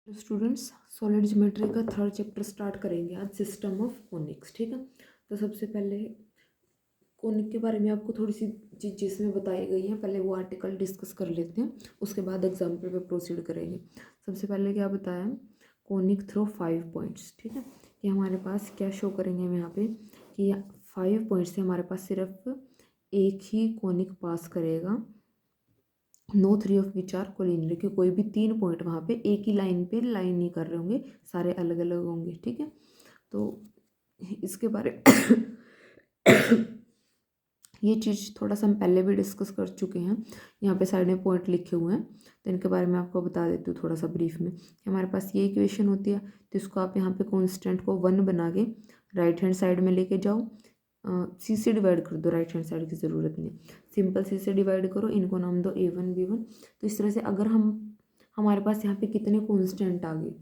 तो students solid geometry का third chapter start करेंगे आज, सिस्टम ऑफ कोनिक्स। ठीक है, तो सबसे पहले कोनिक के बारे में आपको थोड़ी सी चीज़ जिसमें बताई गई हैं, पहले वो आर्टिकल डिस्कस कर लेते हैं, उसके बाद एग्जाम्पल पे प्रोसीड करेंगे। सबसे पहले क्या बताया, कोनिक थ्रो 5 पॉइंट्स। ठीक है, ये हमारे पास क्या शो करेंगे हम यहाँ पे कि 5 पॉइंट्स से हमारे पास सिर्फ एक ही कोनिक पास करेगा, no three of which are collinear, कि कोई भी 3 पॉइंट वहाँ पे एक ही लाइन पे लाइन नहीं कर रहे होंगे, सारे अलग अलग होंगे। ठीक है, तो इसके बारे ये चीज़ थोड़ा सा हम पहले भी डिस्कस कर चुके हैं, यहाँ पे साइड में पॉइंट लिखे हुए हैं, तो इनके बारे में आपको बता देती हूँ थोड़ा सा ब्रीफ में। हमारे पास ये इक्वेशन होती है, तो इसको आप यहाँ पे कॉन्स्टेंट को 1 बना के राइट हैंड साइड में लेके जाओ, सी से डिवाइड कर दो, राइट हैंड साइड की ज़रूरत नहीं, सिंपल सी से डिवाइड करो, इनको नाम दो A1 B1। तो इस तरह से अगर हमारे पास यहाँ पे कितने कॉन्स्टेंट आ गए,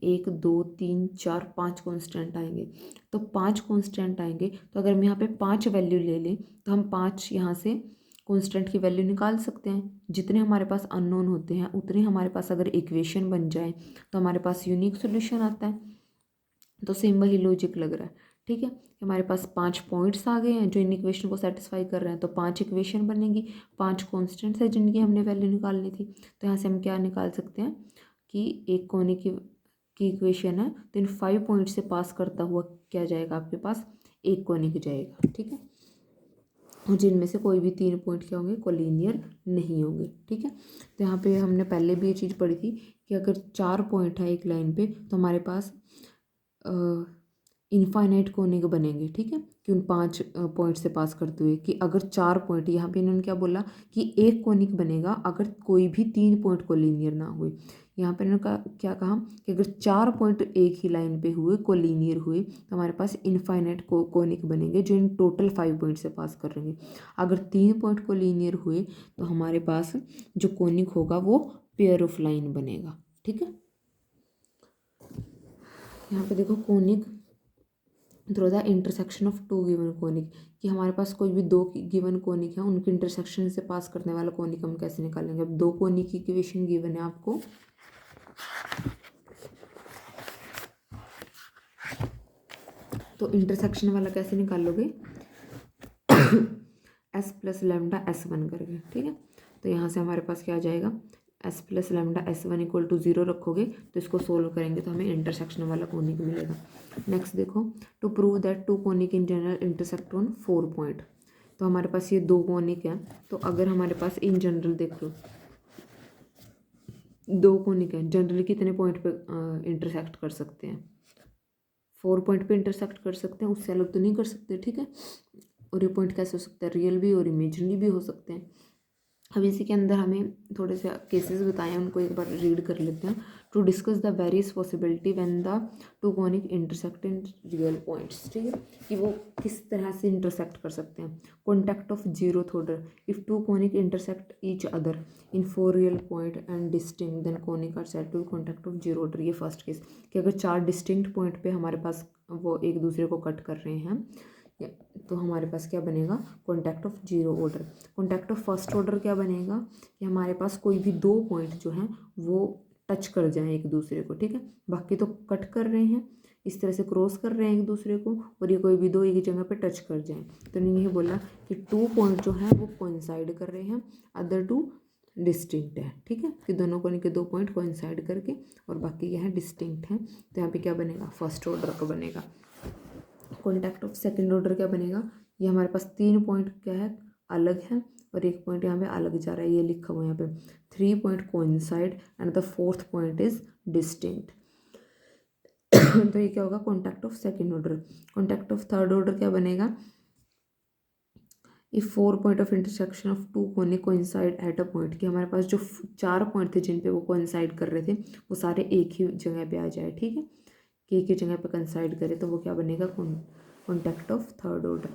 1 2 3 4 5 कॉन्स्टेंट आएंगे, तो 5 कॉन्स्टेंट आएंगे, तो अगर हम यहाँ पे 5 वैल्यू ले लें तो हम 5 यहाँ से कॉन्स्टेंट की वैल्यू निकाल सकते हैं। जितने हमारे पास अननोन होते हैं उतने हमारे पास अगर इक्वेशन बन जाए तो हमारे पास यूनिक सोल्यूशन आता है। तो सेम वही लॉजिक लग रहा है। ठीक है, हमारे पास 5 पॉइंट्स आ गए हैं जो इन इक्वेशन को सेटिस्फाई कर रहे हैं, तो 5 इक्वेशन बनेगी, 5 कॉन्स्टेंट्स है जिनकी हमने वैल्यू निकालनी थी। तो यहाँ से हम क्या निकाल सकते हैं कि एक कोने की इक्वेशन है, तो इन 5 पॉइंट से पास करता हुआ क्या जाएगा आपके पास, एक कोनिक जाएगा। ठीक है, और जिनमें से कोई भी 3 पॉइंट क्या होंगे, कोलिनियर नहीं होंगे। ठीक है, तो यहाँ पे हमने पहले भी ये चीज़ पढ़ी थी कि अगर 4 पॉइंट है एक लाइन पे तो हमारे पास इनफाइनाइट कोनिक बनेंगे। ठीक है, कि उन 5 पॉइंट से पास करते हुए, कि अगर 4 पॉइंट, यहाँ पे इन्होंने क्या बोला कि एक कोनिक बनेगा अगर कोई भी 3 पॉइंट कोलिनियर ना हुए। यहाँ पे इन्होंने क्या कहा कि अगर 4 पॉइंट एक ही लाइन पे हुए, कोलिनियर हुए, तो हमारे पास इनफाइनाइट कोनिक बनेंगे जो इन टोटल 5 पॉइंट से पास कर रहेंगे। अगर 3 पॉइंट कोलिनियर हुए तो हमारे पास जो कोनिक होगा वो पेयर ऑफ लाइन बनेगा। ठीक है, यहाँ पे देखो, conic through the intersection of two given conic, कि हमारे पास कोई भी 2 गिवन कोनिक है, उनके इंटरसेक्शन से पास करने वाला कोनिक हम कैसे निकालेंगे। अब 2 कोनिक की इक्वेशन गिवन है आपको, तो इंटरसेक्शन वाला कैसे निकालोगे, S प्लस लैम्डा S1 करके। ठीक है, तो यहाँ से हमारे पास क्या आ जाएगा, S plus lambda S1 equal to 0 रखोगे तो इसको सोल्व करेंगे तो हमें इंटरसेक्शन वाला कोनिक मिलेगा। नेक्स्ट देखो, to prove that 2 conic in general intersect on 4 point, तो हमारे पास ये 2 कोनिक हैं, तो अगर हमारे पास इन जनरल देख लो 2 कोनिक हैं, जनरली कितने पॉइंट पे इंटरसेक्ट कर सकते हैं, 4 पॉइंट पे इंटरसेक्ट कर सकते हैं, उससे अलग तो नहीं कर सकते। ठीक है, और ये पॉइंट कैसे हो सकता है, रियल भी और इमेजिनरी भी हो सकते हैं। अब इसी के अंदर हमें थोड़े से केसेस बताए हैं, उनको एक बार रीड कर लेते हैं। To discuss the various possibility when the two conic intersect in real points. ठीक है, कि वो किस तरह से इंटरसेक्ट कर सकते हैं। Contact of zeroth order, if two conic intersect each other in 4 real point and distinct then conic are said to contact of zero order. ये फर्स्ट केस, कि अगर 4 डिस्टिंक्ट पॉइंट पे हमारे पास वो एक दूसरे को कट कर रहे हैं, तो हमारे पास क्या बनेगा, contact of zero order. Contact of first order क्या बनेगा, कि हमारे पास कोई भी 2 पॉइंट जो हैं वो टच कर जाएं एक दूसरे को। ठीक है, बाकी तो कट कर रहे हैं, इस तरह से क्रॉस कर रहे हैं एक दूसरे को, और ये कोई भी 2 एक ही जगह पे टच कर जाएं। तो इन्होंने ये बोला कि 2 पॉइंट जो हैं वो कोइंसाइड कर रहे हैं, अदर 2 डिस्टिंक्ट है। ठीक है, कि दोनों कोने के 2 पॉइंट कोइंसाइड करके और बाकी क्या है, डिस्टिंक्ट है। तो यहाँ पे क्या बनेगा, फर्स्ट ऑर्डर का बनेगा। कॉन्टैक्ट ऑफ सेकंड ऑर्डर क्या बनेगा, ये हमारे पास 3 पॉइंट क्या है, अलग है, और 1 पॉइंट यहाँ पे अलग जा रहा है, ये लिखा हुआ है यहाँ पे 3 point coincide and the 4th point is distinct. तो ये क्या होगा, contact of second order. Contact of third order क्या बनेगा, if 4 point of intersection of 2 conic coincide at a point, कि हमारे पास जो 4 पॉइंट थे जिन पे वो कोइंसाइड कर रहे थे वो सारे एक ही जगह पे आ जाए। ठीक है, कि एक ही जगह पे कोइंसाइड करे, तो वो क्या बनेगा, contact of third order.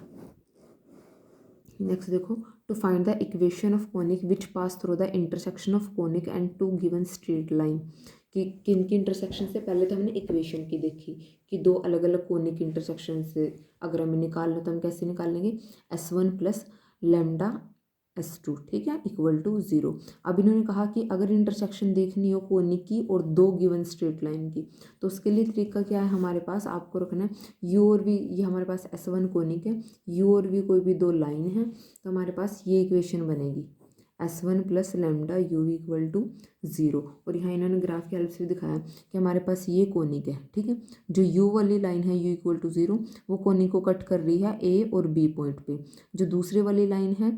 Next देखो, to find the equation of conic which pass through the intersection of conic and 2 given straight line, कि किन की इंटरसेक्शन से, पहले तो हमने इक्वेशन की देखी कि 2 अलग अलग कोनिक इंटरसेक्शन से अगर हमें निकालना तो हम कैसे निकालेंगे, S1 प्लस लैम्डा S2, ठीक है, इक्वल टू 0। अब इन्होंने कहा कि अगर इंटरसेक्शन देखनी हो कोनिक की और दो गिवन स्ट्रेट लाइन की, तो उसके लिए तरीका क्या है हमारे पास, आपको रखना है यू और वी, ये हमारे पास S1 कोनिक है, यू और वी कोई भी दो लाइन है, तो हमारे पास ये इक्वेशन बनेगी S1 plus lambda u equal to 0। और यहाँ इन्होंने ग्राफ की हेल्प से भी दिखाया कि हमारे पास ये कोनिक है, ठीक है, जो यू वाली लाइन है यू इक्वल टू 0 वो कोनिक को कट कर रही है ए और बी पॉइंट पे, जो दूसरी वाली लाइन है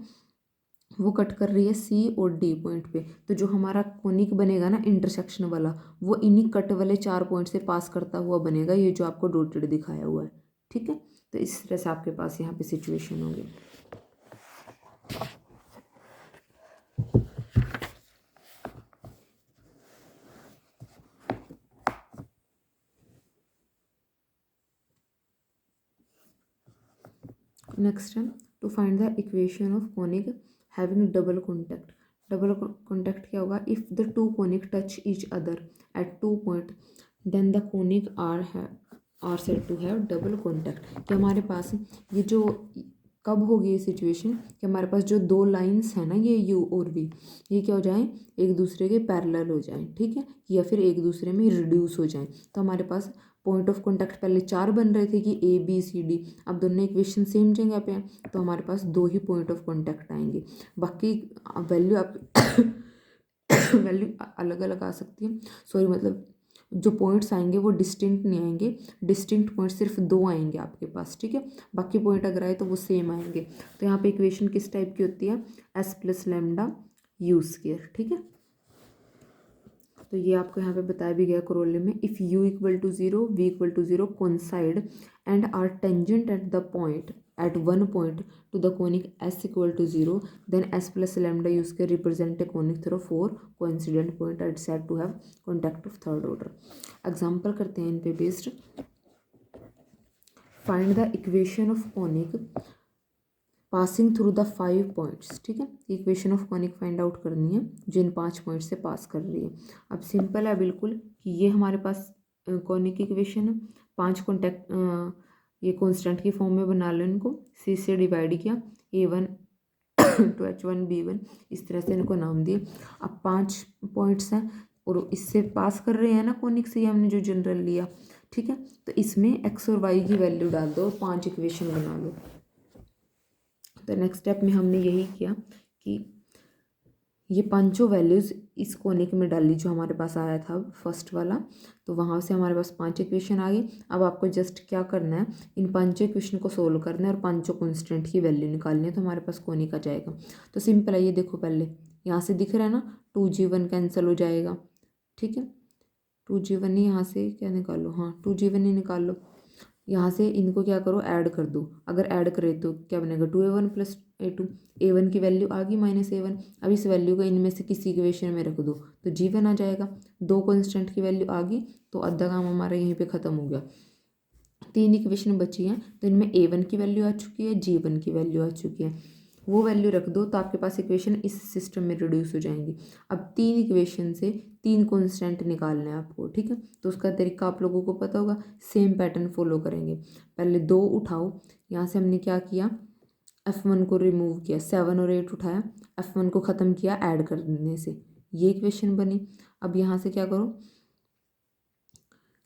वो कट कर रही है सी और डी पॉइंट पे। तो जो हमारा कोनिक बनेगा ना इंटरसेक्शन वाला, वो इन्हीं कट वाले 4 पॉइंट से पास करता हुआ बनेगा, ये जो आपको डॉटेड दिखाया हुआ है, ठीक है। तो इस तरह से आपके पास यहाँ पे सिचुएशन होगी। नेक्स्ट है to find the equation of conic having double contact. Double contact क्या होगा, if the two conic touch each other at 2 point then the conic are said to have double contact. कि हमारे पास ये जो कब होगी ये सिचुएशन कि हमारे पास जो दो लाइंस हैं ना, ये यू और वी, ये क्या हो जाएं, एक दूसरे के पैरेलल हो जाएं, ठीक है, या फिर एक दूसरे में रिड्यूस हो जाएं। तो हमारे पास पॉइंट ऑफ कॉन्टैक्ट पहले 4 बन रहे थे कि ए बी सी डी, अब दोनों इक्वेशन सेम जगह पे हैं, तो हमारे पास 2 ही पॉइंट ऑफ कॉन्टैक्ट आएंगे। बाकी वैल्यू आप वैल्यू अलग अलग आ सकती है, सॉरी मतलब जो पॉइंट्स आएंगे वो डिस्टिंक्ट नहीं आएंगे, डिस्टिंक्ट पॉइंट सिर्फ 2 आएंगे आपके पास, ठीक है, बाकी पॉइंट अगर आए तो वो सेम आएंगे। तो यहाँ पे इक्वेशन किस टाइप की होती है, S plus lambda you square, ठीक है। तो ये आपको यहाँ पे बताया भी गया करोले में, if u equal to 0 v equal to 0 coincide and are tangent at the point at one point to the conic s equal to 0 then s plus lambda u square represent a conic through 4 coincident point are said to have contact of third order। Example करते हैं इन पे based. Find the equation of conic passing through the 5 points, ठीक है, equation of conic find out करनी है जो इन 5 point से पास कर रही है। अब सिंपल है बिल्कुल कि ये हमारे पास कॉनिक इक्वेशन है, 5 कॉन्टैक्ट ये कॉन्स्टेंट की फॉर्म में बना लो इनको, सी से डिवाइड किया A1 टू H1 B1, इस तरह से इनको नाम दिए। अब 5 पॉइंट्स हैं और इससे पास कर रहे हैं ना कॉनिक से, हमने जो जनरल लिया, ठीक है, तो इसमें x और y की वैल्यू डाल दो और 5 इक्वेशन बना लो। तो नेक्स्ट स्टेप में हमने यही किया कि ये पांचों वैल्यूज़ इस कोनिक में डाली जो हमारे पास आया था फर्स्ट वाला, तो वहाँ से हमारे पास 5 इक्वेशन आ गई। अब आपको जस्ट क्या करना है, इन पांचों इक्वेशन को सोल्व करना है और पांचों कॉन्स्टेंट की वैल्यू निकालनी है, तो हमारे पास कोनिक आ जाएगा। तो सिंपल है, ये देखो पहले यहाँ से दिख रहा है ना 2g1 कैंसिल हो जाएगा, ठीक है, 2g1 ही यहाँ से क्या निकालो, हाँ 2g1 ही निकाल लो। यहाँ से इनको क्या करो, ऐड कर दो, अगर ऐड करें तो क्या बनेगा 2a1 प्लस a2, a1 की वैल्यू आ गई माइनस a1। अब इस वैल्यू को इनमें से किसी इक्वेशन में रख दो तो g1 आ जाएगा। 2 कांस्टेंट की वैल्यू आ गई तो आधा काम हमारा यहीं पे ख़त्म हो गया। 3 इक्वेशन बची हैं तो इनमें a1 की वैल्यू आ चुकी है, g1 की वैल्यू आ चुकी है, वो वैल्यू रख दो तो आपके पास इक्वेशन इस सिस्टम में रिड्यूस हो जाएंगी। अब 3 इक्वेशन से 3 कांस्टेंट निकालना है आपको, ठीक है, तो उसका तरीका आप लोगों को पता होगा, सेम पैटर्न फॉलो करेंगे। पहले 2 उठाओ, यहाँ से हमने क्या किया, F1 को रिमूव किया, 7 और 8 उठाया, F1 को ख़त्म किया ऐड करने से, ये इक्वेशन बनी। अब यहाँ से क्या करो,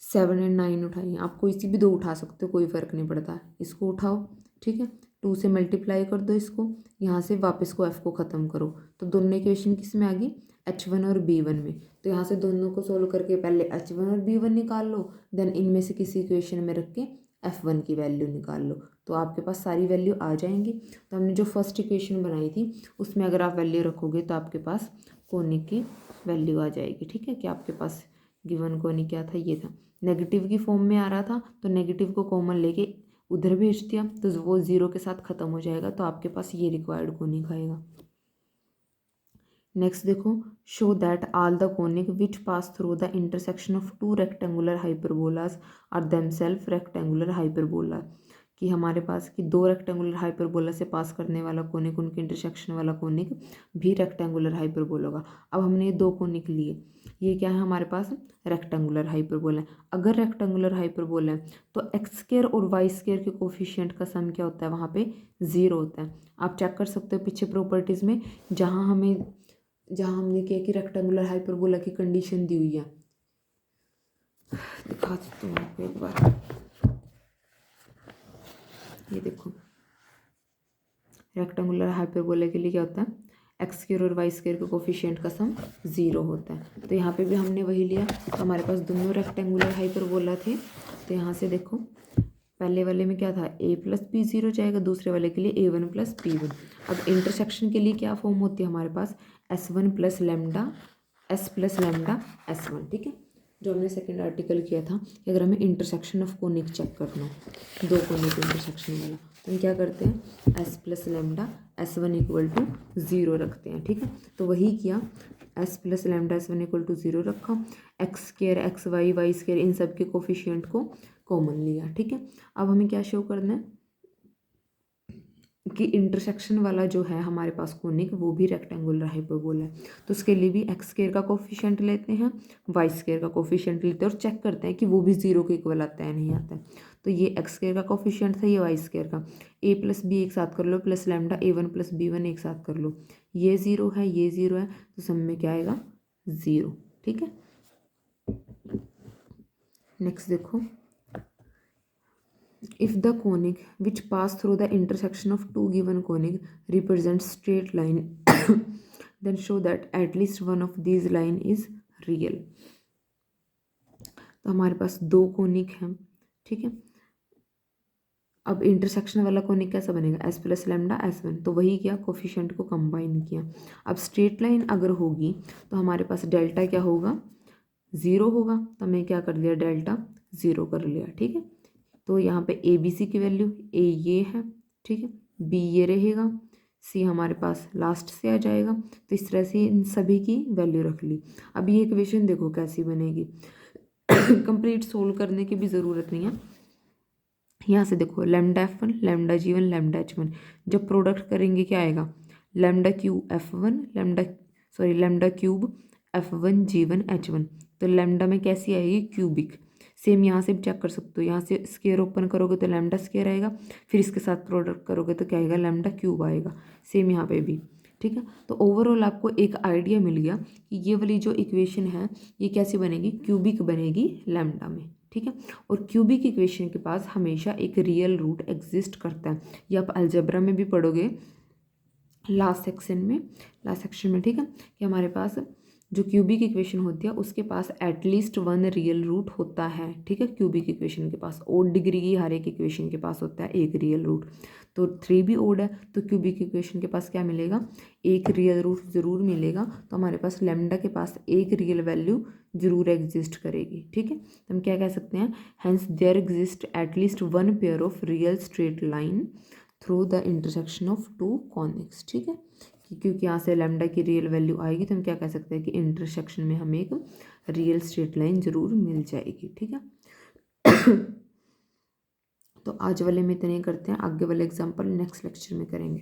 7 और 9 उठाइए, आप कोई सी भी 2 उठा सकते हो, कोई फ़र्क नहीं पड़ता, इसको उठाओ, ठीक है, 2 से मल्टीप्लाई कर दो इसको, यहाँ से वापस को F को ख़त्म करो, तो दोनों इक्वेशन किस में आ गई, H1 और B1 में। तो यहाँ से दोनों को सोल्व करके पहले H1 और B1 निकाल लो, देन इनमें से किसी इक्वेशन में रख के F1 की वैल्यू निकाल लो, तो आपके पास सारी वैल्यू आ जाएंगी। तो हमने जो फर्स्ट इक्वेशन बनाई थी उसमें अगर आप वैल्यू रखोगे तो आपके पास कोनिक की वैल्यू आ जाएगी, ठीक है, कि आपके पास गिवन कोनिक क्या था, ये था, नेगेटिव की फॉर्म में आ रहा था तो नेगेटिव को कॉमन लेके उधर भेज दिया तो वो 0 के साथ ख़त्म हो जाएगा, तो आपके पास ये रिक्वायर्ड कोनिक आएगा। नेक्स्ट देखो, show that all the conic which pass through the intersection of 2 rectangular hyperbolas are themself rectangular hyperbola. कि हमारे पास कि दो रेक्टेंगुलर हाइपरबोला से पास करने वाला कोनिक, उनके इंटरसेक्शन वाला कोनिक भी रेक्टेंगुलर हाइपरबोला होगा। अब हमने ये दो कोनिक लिए, ये क्या है हमारे पास रेक्टेंगुलर हाइपरबोला है। अगर रेक्टेंगुलर हाइपरबोला है तो एक्स स्क्वायर और वाई स्क्वायर के कोफिशिएंट का सम क्या होता है, वहाँ पे 0 होता है। आप चेक कर सकते हो पीछे प्रॉपर्टीज़ में, जहाँ हमने किया कि रेक्टेंगुलर हाइपरबोला की कंडीशन दी हुई है। दिखा देती हूँ आपको एक बार, ये देखो रेक्टेंगुलर हाइपरबोला के लिए क्या होता है, एक्स स्क्वायर और वाई स्क्वायर के कोफिशिएंट का सम 0 होता है। तो यहाँ पे भी हमने वही लिया, तो हमारे पास दोनों रेक्टेंगुलर हाइपरबोला थे। तो यहाँ से देखो पहले वाले में क्या था, a प्लस बी 0 जाएगा, दूसरे वाले के लिए a1 प्लस b1। अब इंटरसेक्शन के लिए क्या फॉर्म होती है हमारे पास, s1 plus lambda s plus lambda s1, ठीक है। जो हमने सेकंड आर्टिकल किया था कि अगर हमें इंटरसेक्शन ऑफ कोनिक चेक करना हो, दो कोनिक इंटरसेक्शन वाला, तो हम क्या करते हैं, s plus lambda s1 equal to 0 रखते हैं, ठीक है। तो वही किया, s plus lambda s1 equal to 0 रखा, x square x y square इन सब के कोफिशिएंट को कॉमन लिया, ठीक है। अब हमें क्या शो करना है कि इंटरसेक्शन वाला जो है हमारे पास कोनिक वो भी रेक्टेंगुलर हाइपरबोला है। तो उसके लिए भी एक्स स्क्वायर का कोफिशिएंट लेते हैं, वाई स्क्वायर का कोफिशिएंट लेते हैं और चेक करते हैं कि वो भी 0 के इक्वल आता है नहीं आता है। तो ये एक्स स्क्वायर का कोफिशिएंट था, ये वाई स्क्वायर का, a प्लस बी एक साथ कर लो plus lambda a1 plus b1 एक साथ कर लो, ये 0 है ये 0 है, तो सम में क्या आएगा 0, ठीक है। नेक्स्ट देखो, if the conic which pass through the intersection of two given conic represents straight line then show that at least one of these line is real। तो हमारे पास दो कोनिक हैं, ठीक है। अब इंटरसेक्शन वाला कोनिक कैसा बनेगा, s प्लस लेमडा s1, तो वही किया, कोफिशिएंट को कंबाइन किया। अब स्ट्रेट लाइन अगर होगी तो हमारे पास डेल्टा क्या होगा, 0 होगा, तो मैं क्या कर लिया, डेल्टा 0 कर लिया, ठीक है। तो यहाँ पे ए बी सी की वैल्यू, ए ये है, ठीक है, बी ये रहेगा, सी हमारे पास लास्ट से आ जाएगा। तो इस तरह से इन सभी की वैल्यू रख ली। अब ये इक्वेशन देखो कैसी बनेगी, कंप्लीट सोल्व करने की भी ज़रूरत नहीं है। यहाँ से देखो lambda f1 lambda g1 lambda h1, जब प्रोडक्ट करेंगे क्या आएगा, lambda cube f1 lambda cube f1 g1 h1। तो लेमडा में कैसी आएगी, क्यूबिक। सेम यहाँ से भी चेक कर सकते हो, यहाँ से स्क्वायर ओपन करोगे तो लेमडा स्क्वायर आएगा, फिर इसके साथ प्रोडक्ट करोगे तो क्या आएगा, लेमडा क्यूब आएगा। सेम यहाँ पे भी, ठीक है। तो ओवरऑल आपको एक आइडिया मिल गया कि ये वाली जो इक्वेशन है ये कैसी बनेगी, क्यूबिक बनेगी लेमडा में, ठीक है। और क्यूबिक इक्वेशन के पास हमेशा एक रियल रूट एग्जिस्ट करता है। ये आप अलजेब्रा में भी पढ़ोगे लास्ट सेक्शन में, ठीक है, कि हमारे पास जो क्यूबिक इक्वेशन होती है उसके पास एटलीस्ट वन रियल रूट होता है, ठीक है। क्यूबिक इक्वेशन के पास ओड डिग्री की हर एक इक्वेशन के पास होता है एक रियल रूट। तो 3 भी ओड है, तो क्यूबिक इक्वेशन के पास क्या मिलेगा, एक रियल रूट ज़रूर मिलेगा। तो हमारे पास लेमडा के पास एक रियल वैल्यू जरूर एग्जिस्ट करेगी, ठीक है। तो हम क्या कह सकते हैं, hence there exist at least one pair of real straight line through the intersection of two conics, ठीक है। क्योंकि यहाँ से लेमडा की रियल वैल्यू आएगी तो हम क्या कह सकते हैं कि इंटरसेक्शन में हमें एक रियल स्ट्रेट लाइन जरूर मिल जाएगी, ठीक है। तो आज वाले में इतने करते हैं, आगे वाले एग्जांपल नेक्स्ट लेक्चर में करेंगे।